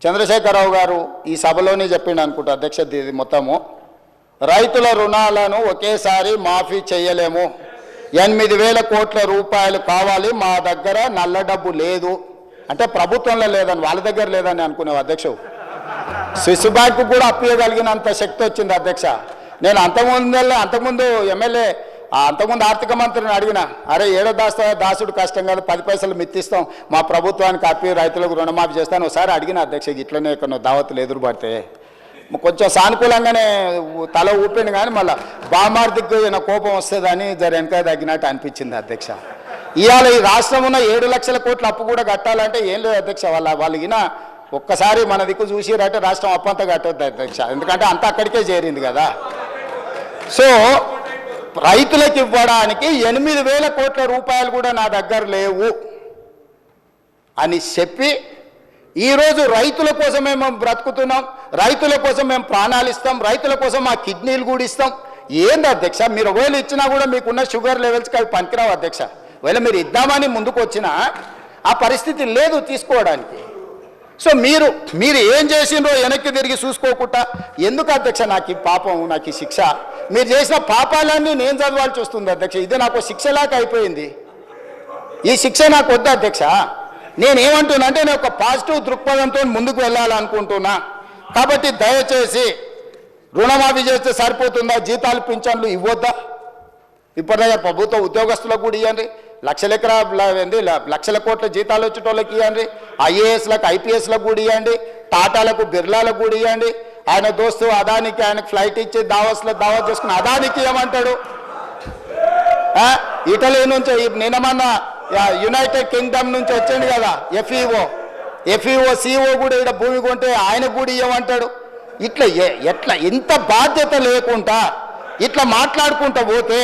చంద్రశేఖరరావు గారు ఈ సభలోనే చెప్పిండు అనుకుంటా అధ్యక్ష, ఇది మొత్తము రైతుల రుణాలను ఒకేసారి మాఫీ చేయలేము, 8,000 కోట్ల రూపాయలు కావాలి, మా దగ్గర నల్ల డబ్బు లేదు అంటే ప్రభుత్వంలో లేదని వాళ్ళ దగ్గర లేదని అనుకునేవి అధ్యక్ష. స్విస్ బ్యాంకు కూడా అప్పియగలిగినంత శక్తి వచ్చింది అధ్యక్ష. నేను అంతకుముందు ఎమ్మెల్యే అంతకుముందు ఆర్థిక మంత్రిని అడిగిన, అరే ఏడో దాసుడు కష్టం కాదు, 10 పైసలు మిత్తిస్తాం, మా ప్రభుత్వానికి అప్పి రైతులకు రుణమాఫీ చేస్తాను ఒకసారి అడిగిన అధ్యక్ష. ఇట్లనే కొన్ని దావతులు ఎదురుపడితే కొంచెం సానుకూలంగానే తల ఊపింది, కానీ మళ్ళీ బామార్దికి కోపం వస్తుందని వెనక తగ్గినట్టు అనిపించింది అధ్యక్ష. ఇవాళ ఈ రాష్ట్రం ఉన్న 7 లక్షల కోట్ల అప్పు కూడా కట్టాలంటే ఏం లేదు అధ్యక్ష. వాళ్ళకిన ఒక్కసారి మన దిక్కు చూసిరంటే రాష్ట్రం అప్పంతా కట్టొద్దు అధ్యక్ష, ఎందుకంటే అంతా అక్కడికే చేరింది కదా. సో రైతులకు ఇవ్వడానికి 8,000 కోట్ల రూపాయలు కూడా నా దగ్గర లేవు అని చెప్పి ఈరోజు రైతుల కోసమే మేము బ్రతుకుతున్నాం, రైతుల కోసం మేము ప్రాణాలు ఇస్తాం, రైతుల కోసం మా కిడ్నీలు కూడా ఇస్తాం. ఏంది అధ్యక్ష, మీరు ఒకవేళ ఇచ్చినా కూడా మీకున్న షుగర్ లెవెల్స్కి అవి పనికిరావు అధ్యక్ష. ఒకవేళ మీరు ఇద్దామని ముందుకు వచ్చినా ఆ పరిస్థితి లేదు తీసుకోవడానికి. సో మీరు ఏం చేసిండ్రో వెనక్కి తిరిగి చూసుకోకుండా ఎందుకు అధ్యక్ష నాకు ఈ పాపం, నాకు ఈ శిక్ష, మీరు చేసిన పాపాలన్నీ నేను చదవాల్సి వస్తుంది అధ్యక్ష. ఇది నాకు శిక్షలాగా అయిపోయింది, ఈ శిక్ష నాకు వద్దు అధ్యక్ష. నేనేమంటున్నా అంటే నేను ఒక పాజిటివ్ దృక్పథంతో ముందుకు వెళ్ళాలనుకుంటున్నా. కాబట్టి దయచేసి రుణమాఫీ చేస్తే సరిపోతుందా, జీతాలు పింఛన్లు ఇవ్వద్దా? ఇప్పటిదాకా ప్రభుత్వ ఉద్యోగస్తులకు కూడా ఇవ్వండి, లక్షల కోట్ల జీతాలు వచ్చేటోళ్ళకి ఇవ్వండి, ఐఏఎస్లకు ఐపీఎస్లకు కూడా ఇవ్వండి, టాటాలకు బిర్లాలకు కూడా ఇవ్వండి. ఆయన దోస్తు అదానికి ఆయనకు ఫ్లైట్ ఇచ్చి దావత్ చేసుకుని అదానికి ఏమంటాడు? ఇటలీ నుంచి నిన్నమన్న యునైటెడ్ కింగ్డమ్ నుంచి వచ్చింది కదా ఎఫ్ఈఓ సిఓ కూడా ఇక్కడ భూమి కొంటే ఆయనకు కూడా ఇవ్వమంటాడు. ఎట్లా ఇంత బాధ్యత లేకుండా ఇట్లా మాట్లాడుకుంటూ పోతే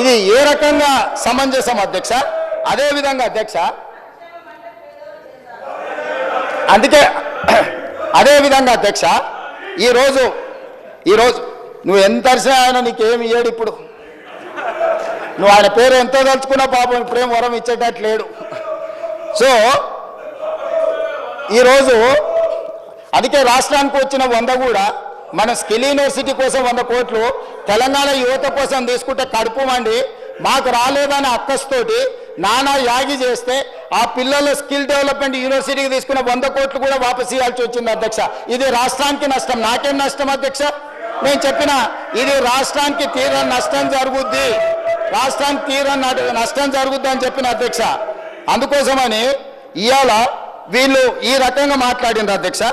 ఇది ఏ రకంగా సమంజసం అధ్యక్ష? అదేవిధంగా అధ్యక్ష, అందుకే అదేవిధంగా అధ్యక్ష ఈరోజు నువ్వు ఎంత అరిసినా ఆయన నీకేమి ఇయ్యాడు. ఇప్పుడు నువ్వు ఆయన పేరు ఎంతో తలుచుకున్నా పాపం ఇప్పుడేం వరం ఇచ్చేటట్టు లేడు. సో ఈరోజు అందుకే రాష్ట్రానికి వచ్చిన 100 కూడా మన స్కిల్ యూనివర్సిటీ కోసం 100 కోట్లు తెలంగాణ యువత కోసం తీసుకుంటే కడుపు మండి మాకు రాలేదని అక్కస్తోటి నానా యాగి చేస్తే ఆ పిల్లల స్కిల్ డెవలప్మెంట్ యూనివర్సిటీకి తీసుకున్న 100 కోట్లు కూడా వాపసు ఇవ్వాల్సి వచ్చింది అధ్యక్ష. ఇది రాష్ట్రానికి నష్టం, నాకేం నష్టం అధ్యక్ష? నేను చెప్పిన ఇది రాష్ట్రానికి తీరని నష్టం జరుగుద్ది, రాష్ట్రానికి తీరని నష్టం జరుగుద్ది అని చెప్పిన అధ్యక్ష. అందుకోసమని ఇవాళ వీళ్ళు ఈ రకంగా మాట్లాడిండ్రు అధ్యక్ష.